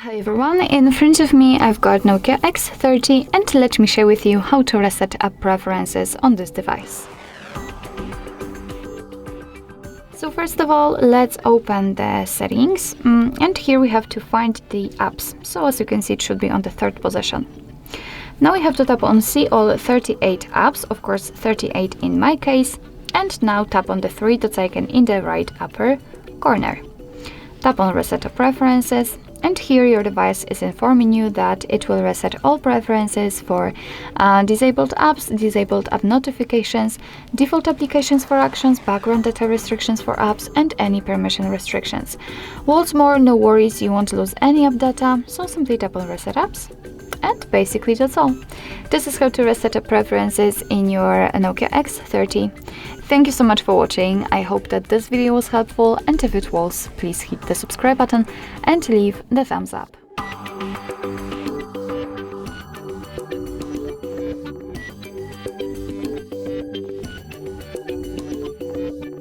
Hi everyone, in front of me I've got Nokia X30 and let me share with you how to reset app preferences on this device. So first of all, let's open the settings and here we have to find the apps. So as you can see, it should be on the third position. Now we have to tap on see all 38 apps, of course 38 in my case, and now tap on the three dots icon in the right upper corner. Tap on reset app preferences. And here your device is informing you that it will reset all preferences for disabled apps, disabled app notifications, default applications for actions, background data restrictions for apps, and any permission restrictions. What's more, no worries, you won't lose any app data, so simply tap on reset apps. And basically that's all. This is how to reset app preferences in your Nokia X30. Thank you so much for watching. I hope that this video was helpful, and if it was, please hit the subscribe button and leave the thumbs up.